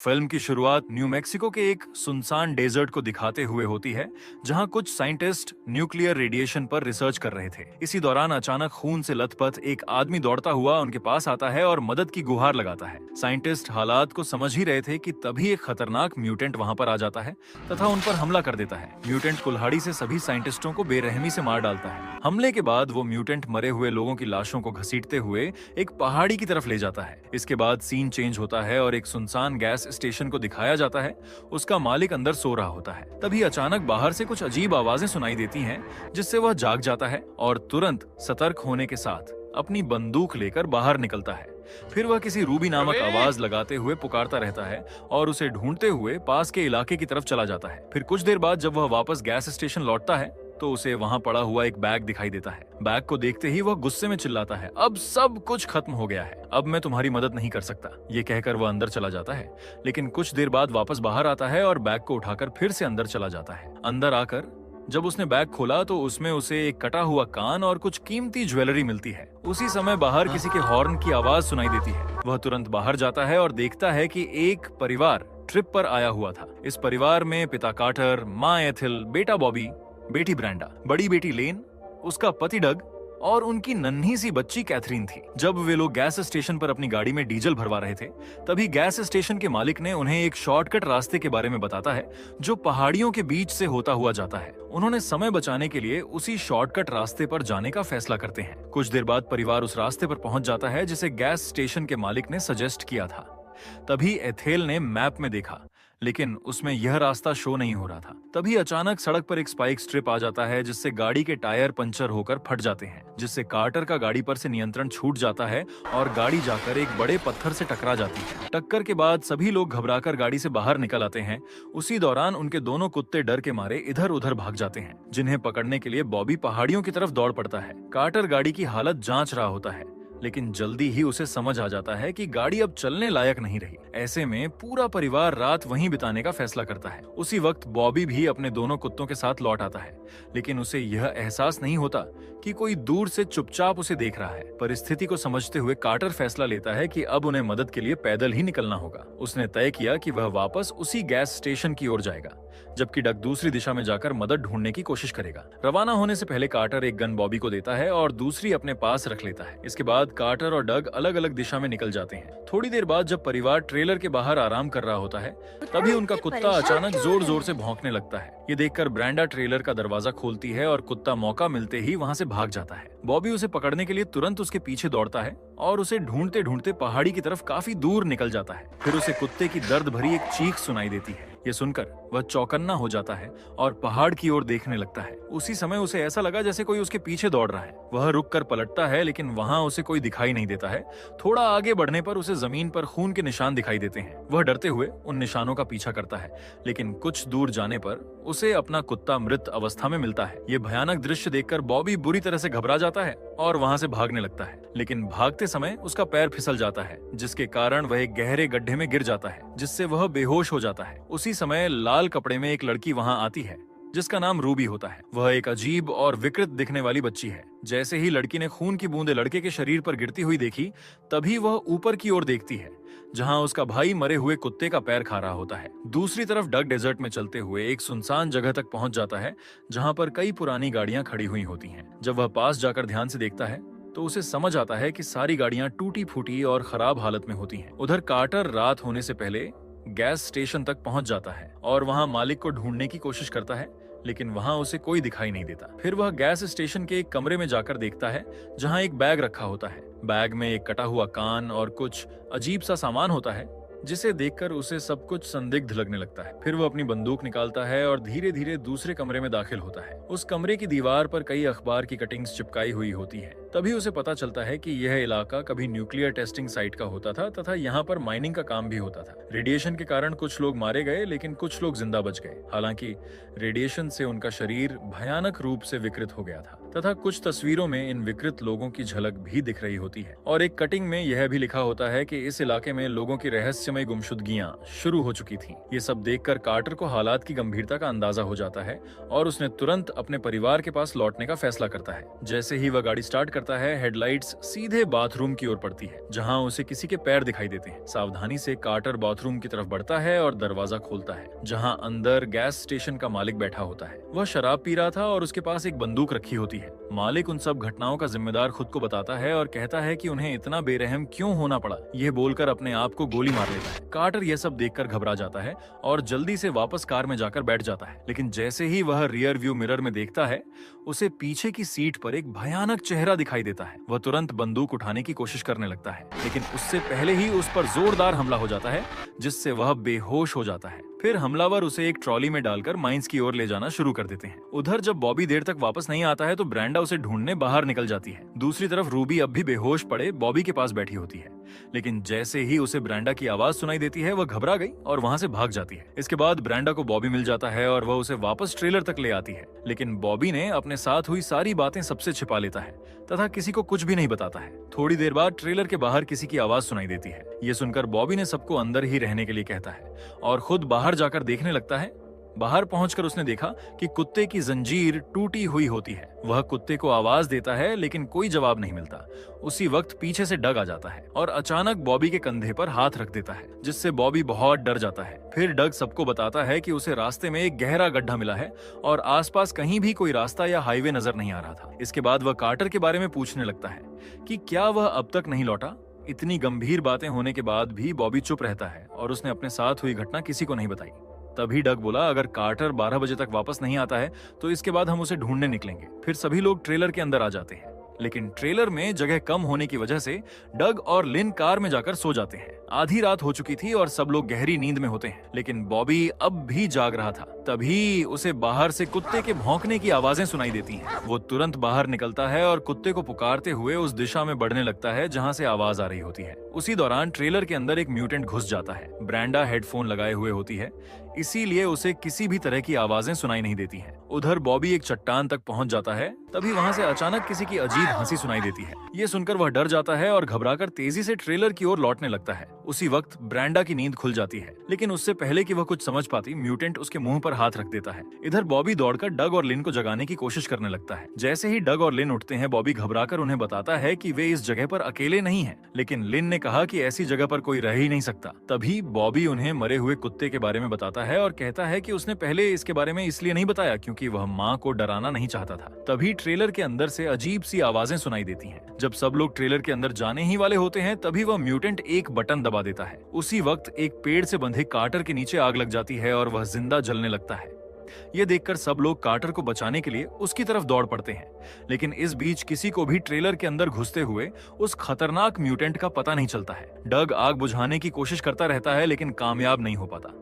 Film की शुरुआत new Mexico के एक सुनसान डेजर्ट को दिखाते हुए होती है, जहां कुछ साइंटिस्ट न्यूक्लियर रेडिएशन पर रिसर्च कर रहे थे। इसी दौरान अचानक खून से लथपथ एक आदमी दौड़ता हुआ उनके पास आता है और मदद की गुहार लगाता है। साइंटिस्ट हालात को समझ ही रहे थे कि तभी एक खतरनाक म्यूटेंट वहां पर आ जाता है तथा उन पर हमला कर देता है। म्यूटेंट कुल्हाड़ी से सभी साइंटिस्टों को बेरहमी से मार डालता है। हमले के बाद वो म्यूटेंट मरे हुए लोगों की लाशों को घसीटते हुए एक पहाड़ी की तरफ ले जाता है। इसके बाद सीन चेंज होता है और एक सुनसान गैस स्टेशन को दिखाया जाता है। उसका मालिक अंदर सो रहा होता है। तभी अचानक बाहर से कुछ अजीब आवाजें सुनाई देती हैं, जिससे वह जाग जाता है और तुरंत सतर्क होने के साथ अपनी बंदूक लेकर बाहर निकलता है। फिर वह किसी रूबी नामक आवाज लगाते हुए पुकारता रहता है और उसे ढूंढते हुए पास के इलाके की तरफ चला जाता है। फिर कुछ देर बाद जब वह वापस गैस स्टेशन लौटता है तो उसे वहां पड़ा हुआ एक बैग दिखाई देता है। बैग को देखते ही वह गुस्से में चिल्लाता है, अब सब कुछ खत्म हो गया है, अब मैं तुम्हारी मदद नहीं कर सकता। ये कहकर वह अंदर चला जाता है, लेकिन कुछ देर बाद वापस बाहर आता है और बैग को उठाकर फिर से अंदर चला जाता है। अंदर आकर जब उसने बैग खोला तो उसमें उसे एक कटा हुआ कान और कुछ कीमती ज्वेलरी मिलती है। उसी समय बाहर किसी के हॉर्न की आवाज सुनाई देती है। वह तुरंत बाहर जाता है और देखता है कि एक परिवार ट्रिप पर आया हुआ था। इस परिवार में पिता कार्टर, माँ एथिल, बेटा बॉबी, बेटी ब्रेंडा, बड़ी बेटी लेन, उसका पति डग और उनकी नन्ही सी बच्ची कैथरीन थी। जब वे लोग गैस स्टेशन पर अपनी गाड़ी में डीजल भरवा रहे थे, तभी गैस स्टेशन के मालिक ने उन्हें एक शॉर्टकट रास्ते के बारे में बताता है, जो पहाड़ियों के बीच से होता हुआ जाता है। उन्होंने समय बचाने के लिए उसी शॉर्टकट रास्ते पर जाने का फैसला करते हैं। कुछ देर बाद परिवार उस रास्ते पर पहुंच जाता है जिसे गैस स्टेशन के मालिक ने सजेस्ट किया था। तभी एथेल ने मैप में देखा, लेकिन उसमें यह रास्ता शो नहीं हो रहा था। तभी अचानक सड़क पर एक स्पाइक स्ट्रिप आ जाता है, जिससे गाड़ी के टायर पंचर होकर फट जाते हैं, जिससे कार्टर का गाड़ी पर से नियंत्रण छूट जाता है और गाड़ी जाकर एक बड़े पत्थर से टकरा जाती है। टक्कर के बाद सभी लोग घबराकर गाड़ी से बाहर निकल आते हैं। उसी दौरान उनके दोनों कुत्ते डर के मारे इधर उधर भाग जाते हैं, जिन्हें पकड़ने के लिए बॉबी पहाड़ियों की तरफ दौड़ पड़ता है। कार्टर गाड़ी की हालत जांच रहा होता है, लेकिन जल्दी ही उसे समझ आ जाता है कि गाड़ी अब चलने लायक नहीं रही। ऐसे में पूरा परिवार रात वहीं बिताने का फैसला करता है। उसी वक्त बॉबी भी अपने दोनों कुत्तों के साथ लौट आता है, लेकिन उसे यह एहसास नहीं होता कि कोई दूर से चुपचाप उसे देख रहा है। परिस्थिति को समझते हुए कार्टर फैसला लेता है कि अब उन्हें मदद के लिए पैदल ही निकलना होगा। उसने तय किया कि वह वापस उसी गैस स्टेशन की ओर जाएगा, जबकि डग दूसरी दिशा में जाकर मदद ढूंढने की कोशिश करेगा। रवाना होने से पहले कार्टर एक गन बॉबी को देता है और दूसरी अपने पास रख लेता है। इसके बाद कार्टर और डग अलग अलग दिशा में निकल जाते हैं। थोड़ी देर बाद जब परिवार ट्रेलर के बाहर आराम कर रहा होता है, तभी उनका कुत्ता अचानक जोर जोर से भौंकने लगता है। ये देखकर ब्रेंडा ट्रेलर का दरवाजा खोलती है और कुत्ता मौका मिलते ही वहां से भाग जाता है। बॉबी उसे पकड़ने के लिए तुरंत उसके पीछे दौड़ता है और उसे ढूंढते ढूंढते पहाड़ी की तरफ काफी दूर निकल जाता है। फिर उसे कुत्ते की दर्द भरी एक चीख सुनाई देती है। ये सुनकर वह चौकन्ना हो जाता है और पहाड़ की ओर देखने लगता है। उसी समय उसे ऐसा लगा जैसे कोई उसके पीछे दौड़ रहा है। वह रुककर पलटता है, लेकिन वहां उसे कोई दिखाई नहीं देता है। थोड़ा आगे बढ़ने पर उसे जमीन पर खून के निशान दिखाई देते हैं। वह डरते हुए उन निशानों का पीछा करता है, लेकिन कुछ दूर जाने पर उसे अपना कुत्ता मृत अवस्था में मिलता है। ये भयानक दृश्य देखकर बॉबी बुरी तरह से घबरा जाता है और वहां से भागने लगता है, लेकिन भागते समय उसका पैर फिसल जाता है, जिसके कारण वह एक गहरे गड्ढे में गिर जाता है, जिससे वह बेहोश हो जाता है। उसी समय लाल कपड़े में एक लड़की वहां आती है, जिसका नाम रूबी होता है। वह एक अजीब और विकृत दिखने वाली बच्ची है। जैसे ही लड़की ने खून की बूंदें लड़के के शरीर पर गिरती हुई देखी, तभी वह ऊपर की ओर देखती है, जहां उसका भाई मरे हुए कुत्ते का पैर खा रहा होता है। दूसरी तरफ डग डेजर्ट में चलते हुए एक सुनसान जगह तक पहुंच जाता है, जहां पर कई पुरानी गाड़ियां खड़ी हुई होती हैं। जब वह पास जाकर ध्यान से देखता है तो उसे समझ आता है कि सारी गाड़ियां टूटी फूटी और खराब हालत में होती हैं। उधर कार्टर रात होने से पहले गैस स्टेशन तक पहुंच जाता है और वहां मालिक को ढूंढने की कोशिश करता है, लेकिन वहां उसे कोई दिखाई नहीं देता। फिर वह गैस स्टेशन के एक कमरे में जाकर देखता है, जहां एक बैग रखा होता है। बैग में एक कटा हुआ कान और कुछ अजीब सा सामान होता है, जिसे देखकर उसे सब कुछ संदिग्ध लगने लगता है। फिर वह अपनी बंदूक निकालता है और धीरे धीरे दूसरे कमरे में दाखिल होता है। उस कमरे की दीवार पर कई अखबार की कटिंग्स चिपकाई हुई होती हैं। तभी उसे पता चलता है कि यह इलाका कभी न्यूक्लियर टेस्टिंग साइट का होता था तथा यहाँ पर माइनिंग का काम भी होता था। रेडिएशन के कारण कुछ लोग मारे गए, लेकिन कुछ लोग जिंदा बच गए। हालांकि रेडिएशन से उनका शरीर भयानक रूप से विकृत हो गया था तथा कुछ तस्वीरों में इन विकृत लोगों की झलक भी दिख रही होती है। और एक कटिंग में यह भी लिखा होता है कि इस इलाके में लोगों की रहस्यमय गुमशुदगियां शुरू हो चुकी थीं। ये सब देखकर कार्टर को हालात की गंभीरता का अंदाजा हो जाता है और उसने तुरंत अपने परिवार के पास लौटने का फैसला करता है। जैसे ही वह गाड़ी स्टार्ट करता है, हेडलाइट्स सीधे बाथरूम की ओर पड़ती है, जहां उसे किसी के पैर दिखाई देते हैं। सावधानी से कार्टर बाथरूम की तरफ बढ़ता है और दरवाजा खोलता है, जहां अंदर गैस स्टेशन का मालिक बैठा होता है। वह शराब पी रहा था और उसके पास एक बंदूक रखी होती है। मालिक उन सब घटनाओं का जिम्मेदार खुद को बताता है और कहता है कि उन्हें इतना बेरहम क्यों होना पड़ा। यह बोलकर अपने आप को गोली मार लेता है। कार्टर यह सब देखकर घबरा जाता है और जल्दी से वापस कार में जाकर बैठ जाता है। लेकिन जैसे ही वह रियर व्यू मिरर में देखता है, उसे पीछे की सीट पर एक भयानक चेहरा दिखाई देता है। वह तुरंत बंदूक उठाने की कोशिश करने लगता है, लेकिन उससे पहले ही उस पर जोरदार हमला हो जाता है, जिससे वह बेहोश हो जाता है। फिर हमलावर उसे एक ट्रॉली में डालकर माइंस की ओर ले जाना शुरू कर देते हैं। उधर जब बॉबी देर तक वापस नहीं आता है तो ब्रेंडा उसे ढूंढने बाहर निकल जाती है। दूसरी तरफ रूबी अब भी बेहोश पड़े बॉबी के पास बैठी होती है, लेकिन जैसे ही उसे ब्रेंडा की आवाज सुनाई देती है, वह घबरा गई और वहां से भाग जाती है। इसके बाद ब्रेंडा को बॉबी मिल जाता है और वह उसे वापस ट्रेलर तक ले आती है, लेकिन बॉबी ने अपने साथ हुई सारी बातें सबसे छिपा लेता है तथा किसी को कुछ भी नहीं बताता है। थोड़ी देर बाद ट्रेलर के बाहर किसी की आवाज सुनाई देती है। ये सुनकर बॉबी ने सबको अंदर ही रहने के लिए कहता है और खुद बाहर जाकर देखने लगता है। बाहर पहुंचकर उसने देखा कि कुत्ते की जंजीर टूटी हुई होती है। वह कुत्ते को आवाज देता है, लेकिन कोई जवाब नहीं मिलता। उसी वक्त पीछे से डग आ जाता है और अचानक बॉबी के कंधे पर हाथ रख देता है, जिससे बॉबी बहुत डर जाता है। फिर डग सबको बताता है कि उसे रास्ते में एक गहरा गड्ढा मिला है और आसपास कहीं भी कोई रास्ता या हाईवे नजर नहीं आ रहा था। इसके बाद वह कार्टर के बारे में पूछने लगता है कि क्या वह अब तक नहीं लौटा। इतनी गंभीर बातें होने के बाद भी बॉबी चुप रहता है और उसने अपने साथ हुई घटना किसी को नहीं बताई। तभी डग बोला, अगर कार्टर 12 बजे तक वापस नहीं आता है तो इसके बाद हम उसे ढूंढने निकलेंगे। फिर सभी लोग ट्रेलर के अंदर आ जाते हैं, लेकिन ट्रेलर में जगह कम होने की वजह से डग और लिन कार में जाकर सो जाते हैं। आधी रात हो चुकी थी और सब लोग गहरी नींद में होते हैं, लेकिन बॉबी अब भी जाग रहा था। तभी उसे बाहर से कुत्ते के भौंकने की आवाजें सुनाई देती हैं। वो तुरंत बाहर निकलता है और कुत्ते को पुकारते हुए उस दिशा में बढ़ने लगता है जहां से आवाज आ रही होती है। उसी दौरान ट्रेलर के अंदर एक म्यूटेंट घुस जाता है। ब्रेंडा हेडफोन लगाए हुए होती है, इसीलिए उसे किसी भी तरह की आवाजें सुनाई नहीं देती हैं। उधर बॉबी एक चट्टान तक पहुंच जाता है। तभी वहां से अचानक किसी की अजीब हंसी सुनाई देती है। ये सुनकर वह डर जाता है और घबराकर तेजी से ट्रेलर की ओर लौटने लगता है। उसी वक्त ब्रेंडा की नींद खुल जाती है, लेकिन उससे पहले कि वह कुछ समझ पाती, म्यूटेंट उसके मुंह पर हाथ रख देता है। इधर बॉबी दौड़कर डग और लिन को जगाने की कोशिश करने लगता है। जैसे ही डग और लिन उठते हैं, बॉबी घबराकर उन्हें बताता है कि वे इस जगह पर अकेले नहीं हैं, लेकिन लिन ने कहा कि ऐसी जगह पर कोई रह ही नहीं सकता। तभी बॉबी उन्हें मरे हुए कुत्ते के बारे में बताता है और कहता है कि उसने पहले इसके बारे में इसलिए नहीं बताया क्योंकि वह माँ को डराना नहीं चाहता था। तभी ट्रेलर के अंदर से अजीब सी आवाजें सुनाई देती हैं। जब सब लोग ट्रेलर के अंदर जाने ही वाले होते हैं, तभी वह म्यूटेंट एक बटन दबा देता है। उसी वक्त एक पेड़ से बंधे कार्टर के नीचे आग लग जाती है और वह जिंदा जलने लगता है। यह देखकर सब लोग कार्टर को बचाने के लिए उसकी तरफ दौड़ पड़ते हैं, लेकिन इस बीच किसी को भी ट्रेलर के अंदर घुसते हुए उस खतरनाक म्यूटेंट का पता नहीं चलता है। डग आग बुझाने की कोशिश करता रहता है, लेकिन कामयाब नहीं हो पाता।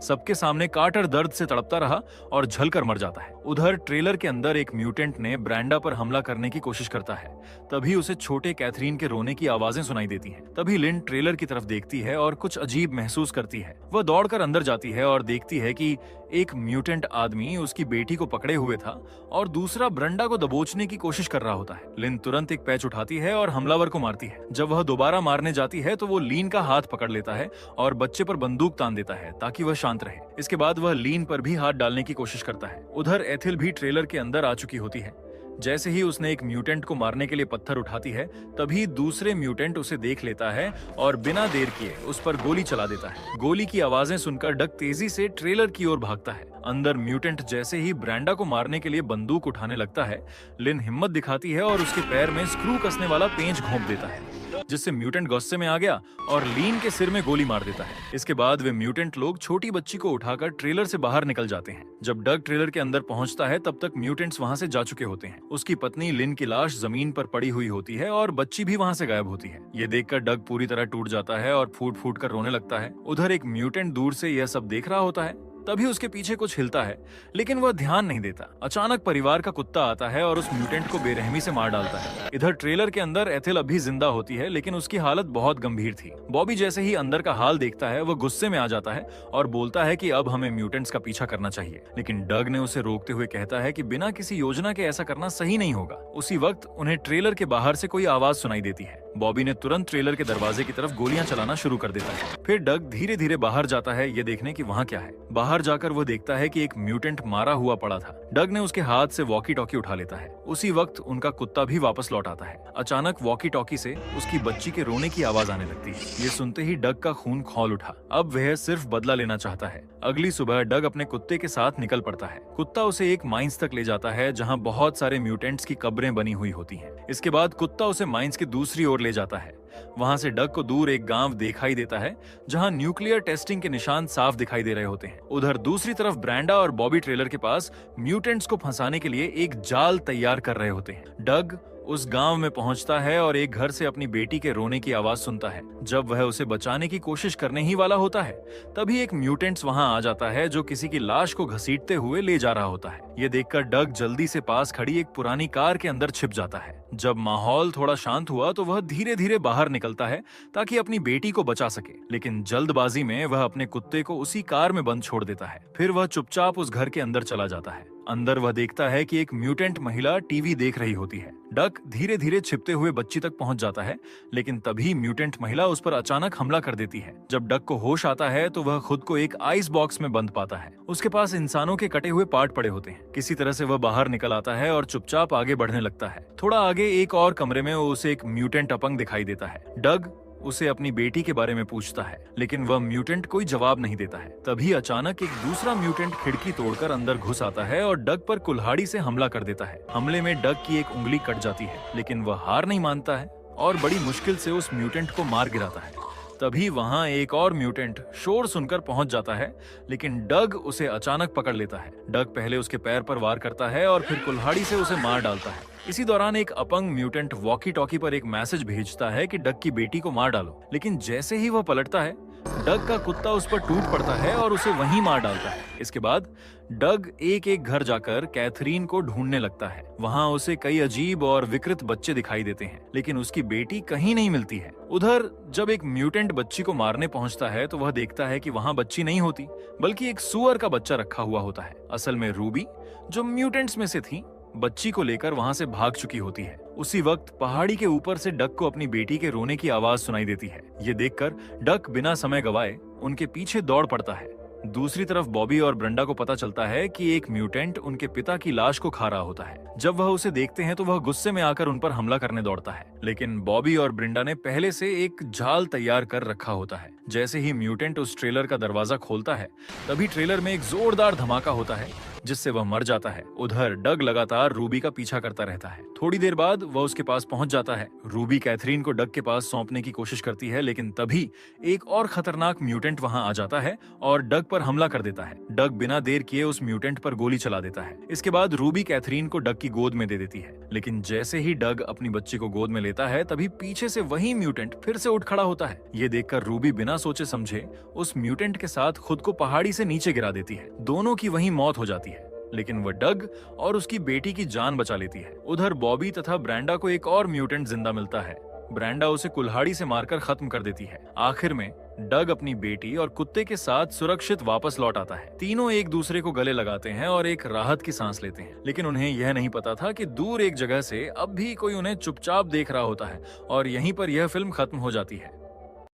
सबके सामने कार्टर दर्द से तड़पता रहा और झलकर मर जाता है। उधर ट्रेलर के अंदर एक म्यूटेंट ने ब्रेंडा पर हमला करने की कोशिश करता है। तभी उसे छोटे कैथरीन के रोने की आवाजें सुनाई देती हैं। तभी लिन ट्रेलर की तरफ देखती है और कुछ अजीब महसूस करती है। वह दौड़कर अंदर जाती है और देखती है कि एक म्यूटेंट आदमी उसकी बेटी को पकड़े हुए था और दूसरा ब्रेंडा को दबोचने की कोशिश कर रहा होता है। लिन तुरंत एक पैच उठाती है और हमलावर को मारती है। जब वह दोबारा मारने जाती है तो वो लीन का हाथ पकड़ लेता है और बच्चे पर बंदूक तान देता है ताकि वह शांत रहे। इसके बाद वह लीन पर भी हाथ डालने की कोशिश करता है। उधर एथिल भी ट्रेलर के अंदर आ चुकी होती है। जैसे ही उसने एक म्यूटेंट को मारने के लिए पत्थर उठाती है, तभी दूसरे म्यूटेंट उसे देख लेता है और बिना देर किए उस पर गोली चला देता है। गोली की आवाजें सुनकर डग तेजी से ट्रेलर की ओर भागता है। अंदर म्यूटेंट जैसे ही ब्रेंडा को मारने के लिए बंदूक उठाने लगता है, लिन हिम्मत दिखाती है और उसके पैर में स्क्रू कसने वाला पेंच घोंप देता है, जिससे म्यूटेंट गुस्से में आ गया और लीन के सिर में गोली मार देता है। इसके बाद वे म्यूटेंट लोग छोटी बच्ची को उठाकर ट्रेलर से बाहर निकल जाते हैं। जब डग ट्रेलर के अंदर पहुंचता है, तब तक म्यूटेंट्स वहां से जा चुके होते हैं। उसकी पत्नी लिन की लाश जमीन पर पड़ी हुई होती है और बच्ची भी वहां से गायब होती है। ये देखकर डग पूरी तरह टूट जाता है और फूट फूट कर रोने लगता है। उधर एक म्यूटेंट दूर से यह सब देख रहा होता है। तभी उसके पीछे कुछ हिलता है, लेकिन वह ध्यान नहीं देता। अचानक परिवार का कुत्ता आता है और उस म्यूटेंट को बेरहमी से मार डालता है। इधर ट्रेलर के अंदर एथिल अभी जिंदा होती है, लेकिन उसकी हालत बहुत गंभीर थी। बॉबी जैसे ही अंदर का हाल देखता है, वह गुस्से में आ जाता है और बोलता है कि अब हमें म्यूटेंट्स का पीछा करना चाहिए। लेकिन डग ने उसे रोकते हुए कहता है कि बिना किसी योजना के ऐसा करना सही नहीं होगा। उसी वक्त उन्हें ट्रेलर के बाहर से कोई आवाज सुनाई देती है। बॉबी ने तुरंत ट्रेलर के दरवाजे की तरफ गोलियां चलाना शुरू कर देता है। फिर डग धीरे धीरे बाहर जाता है ये देखने कि वहाँ क्या है। बाहर जाकर वो देखता है कि एक म्यूटेंट मारा हुआ पड़ा था। डग ने उसके हाथ से वॉकी टॉकी उठा लेता है। उसी वक्त उनका कुत्ता भी वापस लौट आता है। अचानक वॉकी टॉकी से उसकी बच्ची के रोने की आवाज आने लगती है। ये सुनते ही डग का खून खौल उठा। अब वह सिर्फ बदला लेना चाहता है। अगली सुबह डग अपने कुत्ते के साथ निकल पड़ता है। कुत्ता उसे एक माइंस तक ले जाता है जहाँ बहुत सारे म्यूटेंट्स की कब्रें बनी हुई होती हैं। इसके बाद कुत्ता उसे माइंस की दूसरी ओर ले जाता है। वहां से डग को दूर एक गांव दिखाई देता है जहां न्यूक्लियर टेस्टिंग के निशान साफ दिखाई दे रहे होते हैं। उधर दूसरी तरफ ब्रांडा और बॉबी ट्रेलर के पास म्यूटेंट्स को फंसाने के लिए एक जाल तैयार कर रहे होते हैं। डग उस गांव में पहुंचता है और एक घर से अपनी बेटी के रोने की आवाज सुनता है। जब वह उसे बचाने की कोशिश करने ही वाला होता है तभी एक म्यूटेंट्स वहां आ जाता है जो किसी की लाश को घसीटते हुए ले जा रहा होता है। ये देखकर डग जल्दी से पास खड़ी एक पुरानी कार के अंदर छिप जाता है। जब माहौल थोड़ा शांत हुआ तो वह धीरे धीरे बाहर निकलता है ताकि अपनी बेटी को बचा सके, लेकिन जल्दबाजी में वह अपने कुत्ते को उसी कार में बंद छोड़ देता है। फिर वह चुपचाप उस घर के अंदर चला जाता है। अंदर वह देखता है कि एक म्यूटेंट महिला टीवी देख रही होती है। डक धीरे धीरे छिपते हुए बच्ची तक पहुंच जाता है, लेकिन तभी म्यूटेंट महिला उस पर अचानक हमला कर देती है। जब डक को होश आता है तो वह खुद को एक आइस बॉक्स में बंद पाता है। उसके पास इंसानों के कटे हुए पार्ट पड़े होते हैं। किसी तरह से वह बाहर निकल आता है और चुपचाप आगे बढ़ने लगता है। थोड़ा आगे एक और कमरे में उसे एक म्यूटेंट अपंग दिखाई देता है। डग उसे अपनी बेटी के बारे में पूछता है, लेकिन वह म्यूटेंट कोई जवाब नहीं देता है। तभी अचानक एक दूसरा म्यूटेंट खिड़की तोड़कर अंदर घुस आता है और डग पर कुल्हाड़ी से हमला कर देता है। हमले में डग की एक उंगली कट जाती है, लेकिन वह हार नहीं मानता है और बड़ी मुश्किल से उस म्यूटेंट को मार गिराता है। तभी वहां एक और म्यूटेंट शोर सुनकर पहुंच जाता है, लेकिन डग उसे अचानक पकड़ लेता है। डग पहले उसके पैर पर वार करता है और फिर कुल्हाड़ी से उसे मार डालता है। इसी दौरान एक अपंग म्यूटेंट वॉकी टॉकी पर एक मैसेज भेजता है कि डग की बेटी को मार डालो, लेकिन जैसे ही वह पलटता है डग का कुत्ता उस पर टूट पड़ता है और उसे वहीं मार डालता है। इसके बाद डग एक एक घर जाकर कैथरीन को ढूंढने लगता है। वहां उसे कई अजीब और विकृत बच्चे दिखाई देते हैं, लेकिन उसकी बेटी कहीं नहीं मिलती है। उधर जब एक म्यूटेंट बच्ची को मारने पहुंचता है तो वह देखता है कि वहां बच्ची नहीं होती, बल्कि एक सूअर का बच्चा रखा हुआ होता है। असल में रूबी, जो म्यूटेंट्स में से थी, बच्ची को लेकर वहां से भाग चुकी होती है। उसी वक्त पहाड़ी के ऊपर से डक को अपनी बेटी के रोने की आवाज सुनाई देती है। ये देखकर डक बिना समय गवाए उनके पीछे दौड़ पड़ता है। दूसरी तरफ बॉबी और ब्रेंडा को पता चलता है कि एक म्यूटेंट उनके पिता की लाश को खा रहा होता है। जब वह उसे देखते हैं तो वह गुस्से में आकर उन पर हमला करने दौड़ता है, लेकिन बॉबी और ब्रेंडा ने पहले से एक जाल तैयार कर रखा होता है। जैसे ही म्यूटेंट उस ट्रेलर का दरवाजा खोलता है तभी ट्रेलर में एक जोरदार धमाका होता है जिससे वह मर जाता है। उधर डग लगातार रूबी का पीछा करता रहता है। थोड़ी देर बाद वह उसके पास पहुंच जाता है। रूबी कैथरीन को डग के पास सौंपने की कोशिश करती है, लेकिन तभी एक और खतरनाक म्यूटेंट वहां आ जाता है और डग पर हमला कर देता है। डग बिना देर किए उस म्यूटेंट पर गोली चला देता है। इसके बाद रूबी कैथरीन को डग की गोद में दे देती है, लेकिन जैसे ही डग अपनी बच्ची को गोद में लेता है तभी पीछे से वही म्यूटेंट फिर से उठ खड़ा होता है। ये देखकर रूबी बिना सोचे समझे उस म्यूटेंट के साथ खुद को पहाड़ी से नीचे गिरा देती है। दोनों की वहीं मौत हो जाती है, लेकिन वह डग और उसकी बेटी की जान बचा लेती है। उधर बॉबी तथा ब्रेंडा को एक और म्यूटेंट जिंदा मिलता है। ब्रेंडा उसे कुल्हाड़ी से मारकर खत्म कर देती है। आखिर में डग अपनी बेटी और कुत्ते के साथ सुरक्षित वापस लौट आता है। तीनों एक दूसरे को गले लगाते हैं और एक राहत की सांस लेते हैं, लेकिन उन्हें यह नहीं पता था कि दूर एक जगह से अब भी कोई उन्हें चुपचाप देख रहा होता है। और यहीं पर यह फिल्म खत्म हो जाती है।